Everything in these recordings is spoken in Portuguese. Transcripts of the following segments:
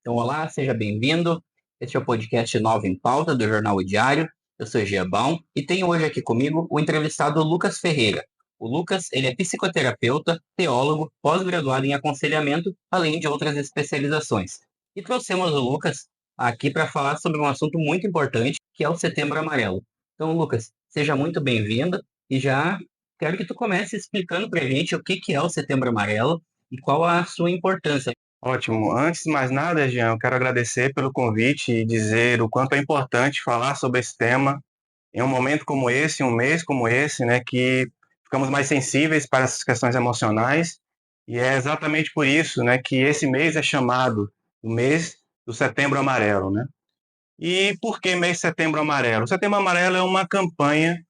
Então, olá, seja bem-vindo. Este é o podcast Nova em Pauta do Jornal O Diário. Eu sou Giabão e tenho hoje aqui comigo o entrevistado Lucas Ferreira. O Lucas, ele é psicoterapeuta, teólogo, pós-graduado em aconselhamento, além de outras especializações. E trouxemos o Lucas aqui para falar sobre um assunto muito importante, que é o Setembro Amarelo. Então, Lucas, seja muito bem-vindo e já quero que tu comece explicando para a gente o que é o Setembro Amarelo e qual a sua importância. Ótimo. Antes de mais nada, Jean, eu quero agradecer pelo convite e dizer o quanto é importante falar sobre esse tema em um momento como esse, um mês como esse, né, que ficamos mais sensíveis para essas questões emocionais. E é exatamente por isso, né, que esse mês é chamado o mês do Setembro Amarelo, né? E por que mês Setembro Amarelo? O Setembro Amarelo é uma campanha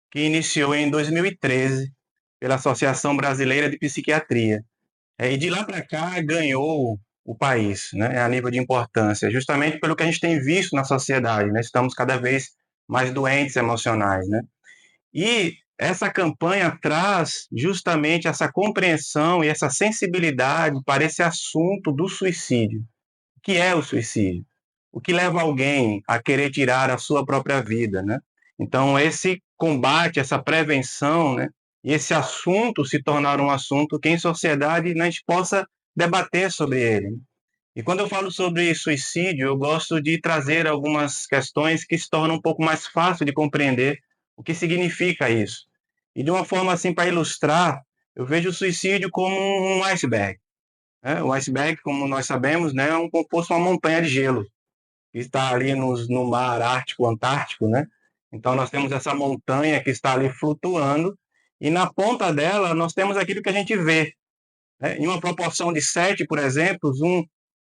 que iniciou em 2013 pela Associação Brasileira de Psiquiatria. E de lá para cá ganhou o país, né, a nível de importância, justamente pelo que a gente tem visto na sociedade, né, estamos cada vez mais doentes emocionais, né, e essa campanha traz justamente essa compreensão e essa sensibilidade para esse assunto do suicídio. O que é o suicídio? O que leva alguém a querer tirar a sua própria vida, né? Então, esse combate, essa prevenção, né? E esse assunto se tornar um assunto que em sociedade a gente possa debater sobre ele. E quando eu falo sobre suicídio, eu gosto de trazer algumas questões que se tornam um pouco mais fácil de compreender o que significa isso. E de uma forma assim, para ilustrar, eu vejo o suicídio como um iceberg. Né? O iceberg, como nós sabemos, né, é um composto de uma montanha de gelo que está ali no mar Ártico, Antártico, né? Então nós temos essa montanha que está ali flutuando e na ponta dela nós temos aquilo que a gente vê. Né? Em uma proporção de 7, por exemplo,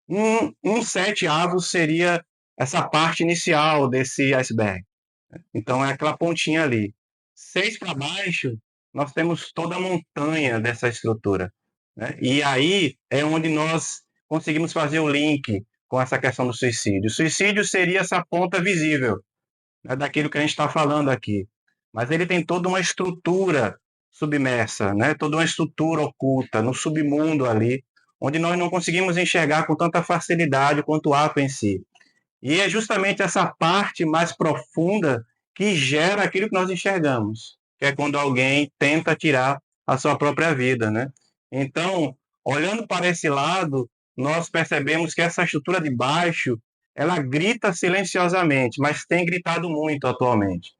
um 7 avos seria essa parte inicial desse iceberg. Então é aquela pontinha ali. 6 para baixo, nós temos toda a montanha dessa estrutura. Né? E aí é onde nós conseguimos fazer o link com essa questão do suicídio. O suicídio seria essa ponta visível, né, daquilo que a gente está falando aqui. Mas ele tem toda uma estrutura submersa, né, toda uma estrutura oculta no submundo ali, onde nós não conseguimos enxergar com tanta facilidade quanto o ato em si. E é justamente essa parte mais profunda que gera aquilo que nós enxergamos, que é quando alguém tenta tirar a sua própria vida, né? Então, olhando para esse lado, nós percebemos que essa estrutura de baixo, ela grita silenciosamente, mas tem gritado muito atualmente.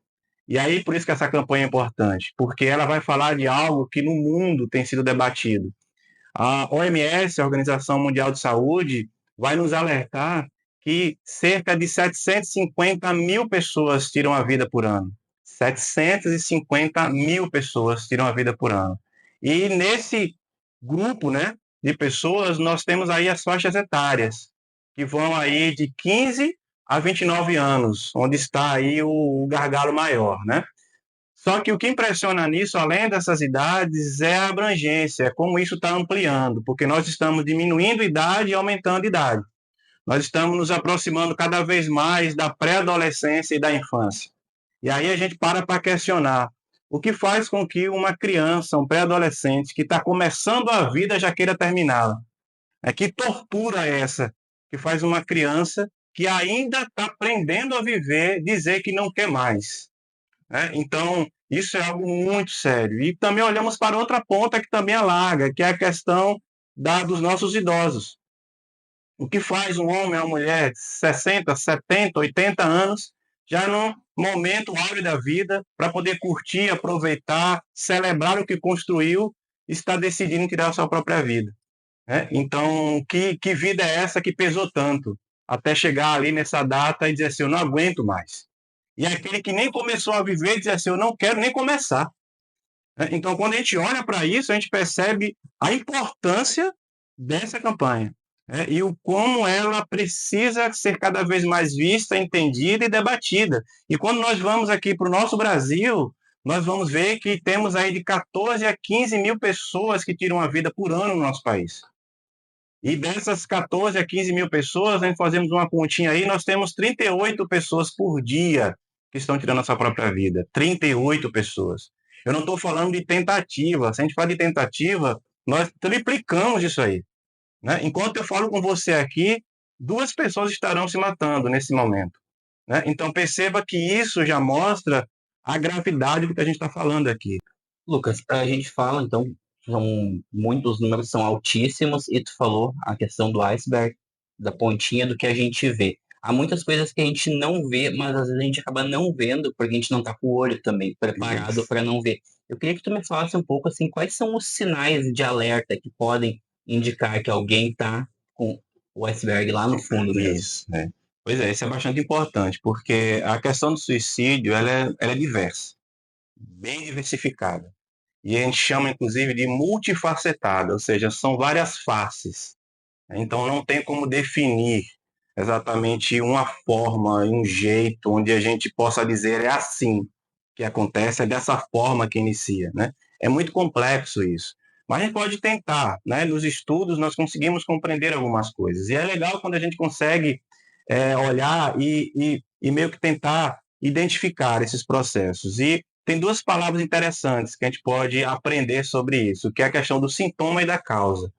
E aí, por isso que essa campanha é importante, porque ela vai falar de algo que no mundo tem sido debatido. A OMS, a Organização Mundial de Saúde, vai nos alertar que cerca de 750 mil pessoas tiram a vida por ano. 750 mil pessoas tiram a vida por ano. E nesse grupo, né, de pessoas, nós temos aí as faixas etárias, que vão aí de 15 a 29 anos, onde está aí o gargalo maior, né? Só que o que impressiona nisso, além dessas idades, é a abrangência, é como isso está ampliando, porque nós estamos diminuindo idade e aumentando idade. Nós estamos nos aproximando cada vez mais da pré-adolescência e da infância. E aí a gente para questionar o que faz com que uma criança, um pré-adolescente que está começando a vida já queira terminá-la. Que tortura é essa que faz uma criança que ainda está aprendendo a viver dizer que não quer mais? Né? Então, isso é algo muito sério. E também olhamos para outra ponta que também alarga, que é a questão dos nossos idosos. O que faz um homem ou uma mulher de 60, 70, 80 anos, já no momento áureo da vida, para poder curtir, aproveitar, celebrar o que construiu, está decidindo tirar a sua própria vida. Né? Então, que vida é essa que pesou tanto? Até chegar ali nessa data e dizer assim, eu não aguento mais. E aquele que nem começou a viver diz assim, eu não quero nem começar. Então, quando a gente olha para isso, a gente percebe a importância dessa campanha. E o como ela precisa ser cada vez mais vista, entendida e debatida. E quando nós vamos aqui para o nosso Brasil, nós vamos ver que temos aí de 14 a 15 mil pessoas que tiram a vida por ano no nosso país. E dessas 14 a 15 mil pessoas, a gente fazemos uma continha aí, nós temos 38 pessoas por dia que estão tirando a sua própria vida. 38 pessoas. Eu não estou falando de tentativa. Se a gente fala de tentativa, nós triplicamos isso aí. Né? Enquanto eu falo com você aqui, duas pessoas estarão se matando nesse momento, né? Então perceba que isso já mostra a gravidade do que a gente está falando aqui. Lucas, a gente fala, então, os números são altíssimos, e tu falou a questão do iceberg, da pontinha do que a gente vê. Há muitas coisas que a gente não vê, mas às vezes a gente acaba não vendo, porque a gente não está com o olho também preparado Isso. para não ver. Eu queria que tu me falasse um pouco, assim, quais são os sinais de alerta que podem indicar que alguém está com o iceberg lá no fundo mesmo. Isso, né? Pois é, isso é bastante importante, porque a questão do suicídio, ela é diversa, bem diversificada. E a gente chama, inclusive, de multifacetada, ou seja, são várias faces. Então, não tem como definir exatamente uma forma, um jeito onde a gente possa dizer é assim que acontece, é dessa forma que inicia, né? É muito complexo isso. Mas a gente pode tentar, né? Nos estudos nós conseguimos compreender algumas coisas. E é legal quando a gente consegue olhar e meio que tentar identificar esses processos. E tem duas palavras interessantes que a gente pode aprender sobre isso, que é a questão do sintoma e da causa,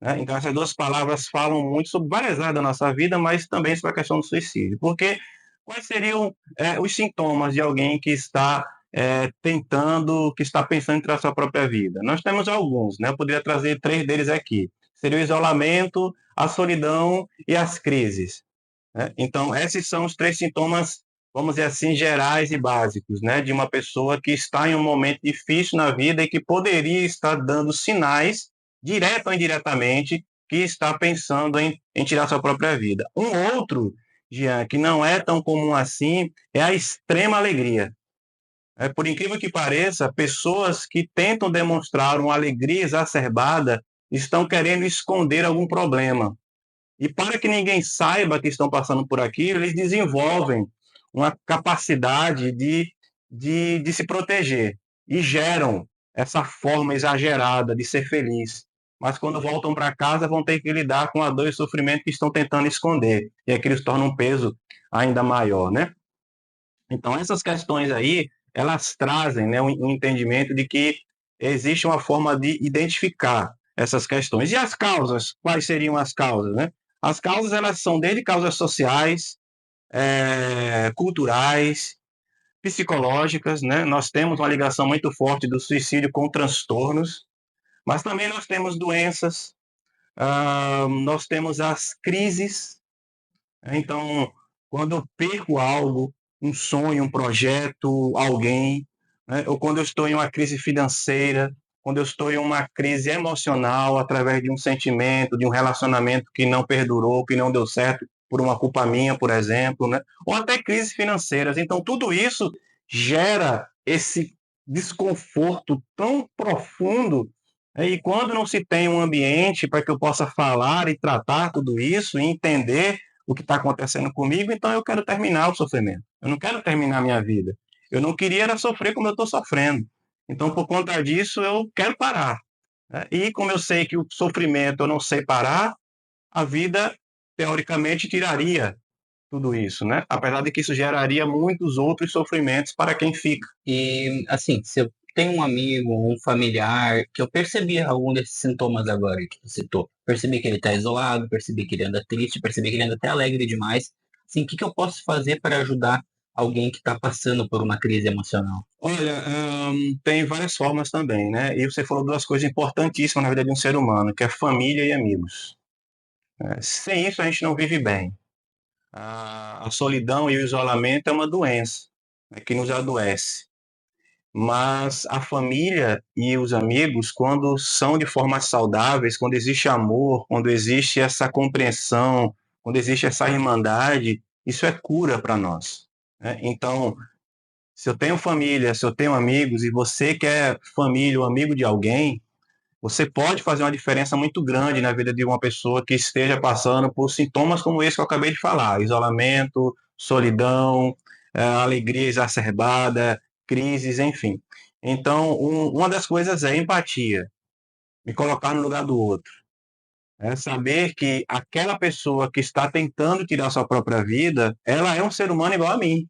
né? Então, essas duas palavras falam muito sobre várias áreas da nossa vida, mas também sobre a questão do suicídio. Porque quais seriam os sintomas de alguém que está tentando, que está pensando em tirar sua própria vida? Nós temos alguns, né? Eu poderia trazer três deles aqui. Seria o isolamento, a solidão e as crises, né? Então, esses são os três sintomas, vamos dizer assim, gerais e básicos, né? De uma pessoa que está em um momento difícil na vida e que poderia estar dando sinais, direto ou indiretamente, que está pensando em tirar sua própria vida. Um outro, Jean, que não é tão comum assim, é a extrema alegria. Por incrível que pareça, pessoas que tentam demonstrar uma alegria exacerbada estão querendo esconder algum problema. E para que ninguém saiba que estão passando por aquilo, eles desenvolvem uma capacidade de se proteger e geram essa forma exagerada de ser feliz. Mas quando voltam para casa, vão ter que lidar com a dor e sofrimento que estão tentando esconder. E aquilo se torna um peso ainda maior, né? Então, essas questões aí, elas trazem, né, um entendimento de que existe uma forma de identificar essas questões. E as causas? Quais seriam as causas, né? As causas, elas são desde causas sociais, culturais, psicológicas, né? Nós temos uma ligação muito forte do suicídio com transtornos, mas também nós temos doenças, nós temos as crises. Então, quando eu perco algo, um sonho, um projeto, alguém, né? Ou quando eu estou em uma crise financeira, quando eu estou em uma crise emocional através de um sentimento, de um relacionamento que não perdurou, que não deu certo por uma culpa minha, por exemplo, né? Ou até crises financeiras. Então, tudo isso gera esse desconforto tão profundo, né? E quando não se tem um ambiente para que eu possa falar e tratar tudo isso e entender o que está acontecendo comigo, então eu quero terminar o sofrimento. Eu não quero terminar a minha vida. Eu não queria era sofrer como eu estou sofrendo. Então, por conta disso, eu quero parar, né? E como eu sei que o sofrimento eu não sei parar, a vida, teoricamente, tiraria tudo isso, né? Apesar de que isso geraria muitos outros sofrimentos para quem fica. E, assim, se eu tenho um amigo, um familiar, que eu percebi algum desses sintomas agora que tu citou, percebi que ele está isolado, percebi que ele anda triste, percebi que ele anda até alegre demais, assim, o que que eu posso fazer para ajudar alguém que está passando por uma crise emocional? Olha, tem várias formas também, né? E você falou duas coisas importantíssimas na vida de um ser humano, que é família e amigos. Sem isso, a gente não vive bem. A solidão e o isolamento é uma doença, né, que nos adoece. Mas a família e os amigos, quando são de formas saudáveis, quando existe amor, quando existe essa compreensão, quando existe essa irmandade, isso é cura para nós, né? Então, se eu tenho família, se eu tenho amigos e você quer família ou amigo de alguém, você pode fazer uma diferença muito grande na vida de uma pessoa que esteja passando por sintomas como esse que eu acabei de falar: isolamento, solidão, alegria exacerbada, crises, enfim. Então, uma das coisas é empatia, me colocar no lugar do outro. É saber que aquela pessoa que está tentando tirar sua própria vida, ela é um ser humano igual a mim.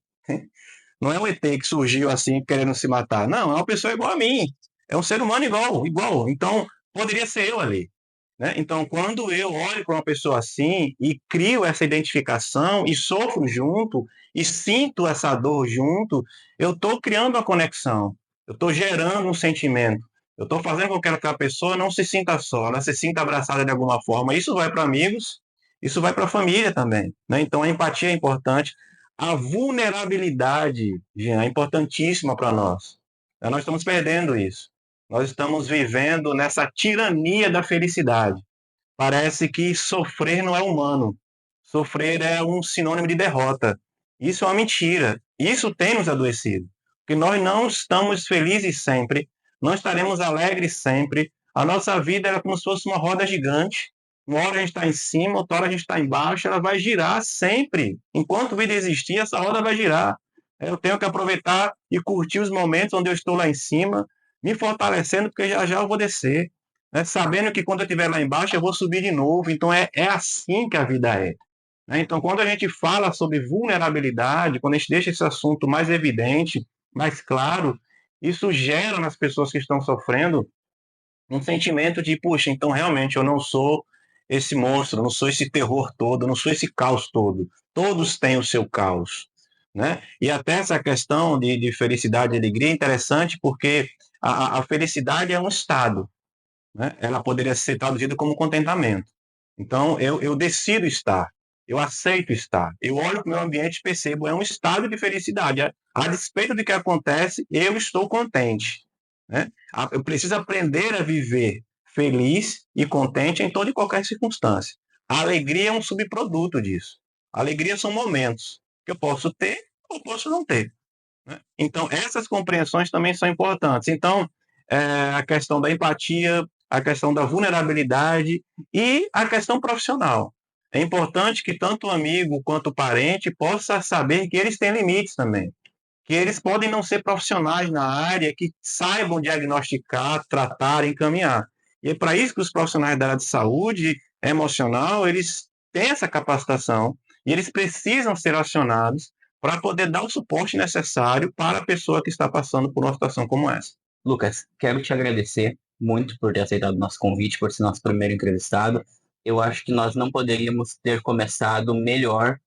Não é um ET que surgiu assim querendo se matar. Não, é uma pessoa igual a mim. É um ser humano igual, igual. Então, poderia ser eu ali. né? Então, quando eu olho para uma pessoa assim e crio essa identificação e sofro junto e sinto essa dor junto, eu estou criando uma conexão, eu estou gerando um sentimento, eu estou fazendo com que aquela pessoa não se sinta só, ela se sinta abraçada de alguma forma. Isso vai para amigos, isso vai para a família também, né? Então, a empatia é importante. A vulnerabilidade, Jean, é importantíssima para nós. Nós estamos perdendo isso. Nós estamos vivendo nessa tirania da felicidade. Parece que sofrer não é humano. Sofrer é um sinônimo de derrota. Isso é uma mentira. Isso tem nos adoecido. Porque nós não estamos felizes sempre, não estaremos alegres sempre. A nossa vida é como se fosse uma roda gigante. Uma hora a gente está em cima, outra hora a gente está embaixo. Ela vai girar sempre. Enquanto a vida existir, essa roda vai girar. Eu tenho que aproveitar e curtir os momentos onde eu estou lá em cima, me fortalecendo, porque já já eu vou descer, né? Sabendo que quando eu estiver lá embaixo eu vou subir de novo. Então é assim que a vida é. Né? Então, quando a gente fala sobre vulnerabilidade, quando a gente deixa esse assunto mais evidente, mais claro, isso gera nas pessoas que estão sofrendo um sentimento de, puxa, então realmente eu não sou esse monstro, não sou esse terror todo, não sou esse caos todo. Todos têm o seu caos. Né? E até essa questão de felicidade e alegria é interessante porque a felicidade é um estado, né? Ela poderia ser traduzida como contentamento. Então, eu decido estar, eu aceito estar, eu olho para o meu ambiente e percebo, é um estado de felicidade. A despeito do que acontece, eu estou contente. Né? Eu preciso aprender a viver feliz e contente em toda e qualquer circunstância. A alegria é um subproduto disso. A alegria são momentos que eu posso ter ou posso não ter. Né? Então, essas compreensões também são importantes. Então, a questão da empatia, a questão da vulnerabilidade e a questão profissional. É importante que tanto o amigo quanto o parente possa saber que eles têm limites também, que eles podem não ser profissionais na área, que saibam diagnosticar, tratar, encaminhar. E é para isso que os profissionais da área de saúde emocional, eles têm essa capacitação e eles precisam ser acionados para poder dar o suporte necessário para a pessoa que está passando por uma situação como essa. Lucas, quero te agradecer muito por ter aceitado o nosso convite, por ser nosso primeiro entrevistado. Eu acho que nós não poderíamos ter começado melhor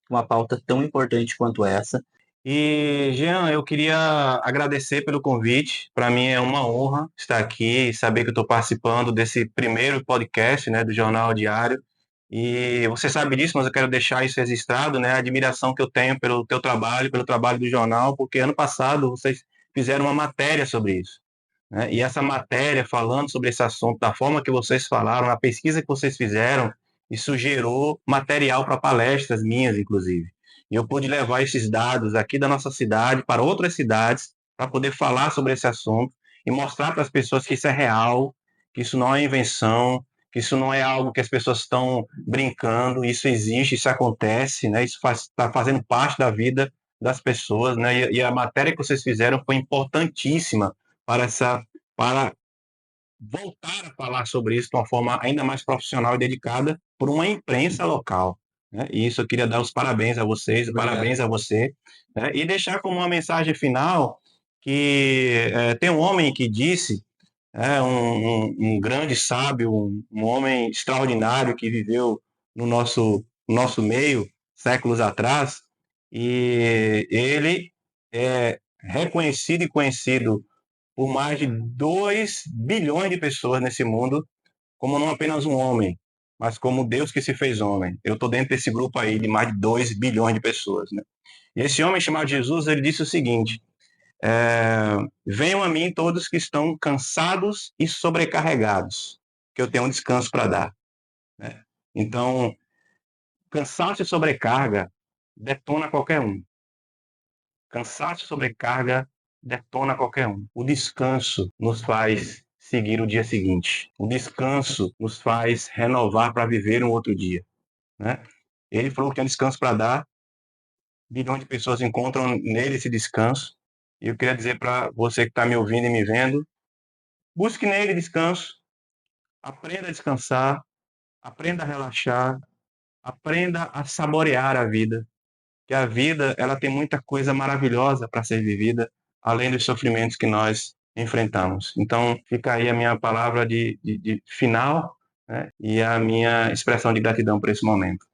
uma pauta tão importante quanto essa. E, Jean, eu queria agradecer pelo convite. Para mim é uma honra estar aqui e saber que eu estou participando desse primeiro podcast, né, do Jornal Diário. E você sabe disso, mas eu quero deixar isso registrado, né, a admiração que eu tenho pelo teu trabalho, pelo trabalho do jornal, porque ano passado vocês fizeram uma matéria sobre isso. Né? E essa matéria, falando sobre esse assunto, da forma que vocês falaram, a pesquisa que vocês fizeram, isso gerou material para palestras minhas, inclusive. E eu pude levar esses dados aqui da nossa cidade para outras cidades, para poder falar sobre esse assunto e mostrar para as pessoas que isso é real, que isso não é invenção, que isso não é algo que as pessoas estão brincando, isso existe, isso acontece, né? Isso está fazendo parte da vida das pessoas, né? E a matéria que vocês fizeram foi importantíssima para voltar a falar sobre isso de uma forma ainda mais profissional e dedicada por uma imprensa local. Né? E isso eu queria dar os parabéns a vocês, Obrigado. parabéns a você, né? E deixar como uma mensagem final que tem um homem que disse, um grande sábio, um homem extraordinário que viveu no nosso meio séculos atrás, e ele é reconhecido e conhecido por mais de 2 bilhões de pessoas nesse mundo, como não apenas um homem, mas como Deus que se fez homem. Eu estou dentro desse grupo aí de mais de 2 bilhões de pessoas. Né? E esse homem chamado Jesus, ele disse o seguinte, venham a mim todos que estão cansados e sobrecarregados, que eu tenho um descanso para dar. Né? Então, cansaço e sobrecarga detona qualquer um. Cansaço e sobrecarga detona qualquer um. O descanso nos faz seguir o dia seguinte. O descanso nos faz renovar para viver um outro dia. Né? Ele falou que tinha descanso para dar. Bilhões de pessoas encontram nele esse descanso. E eu queria dizer para você que está me ouvindo e me vendo, busque nele descanso. Aprenda a descansar. Aprenda a relaxar. Aprenda a saborear a vida. Que a vida ela tem muita coisa maravilhosa para ser vivida, além dos sofrimentos que nós enfrentamos. Então, fica aí a minha palavra de final, né? E a minha expressão de gratidão por esse momento.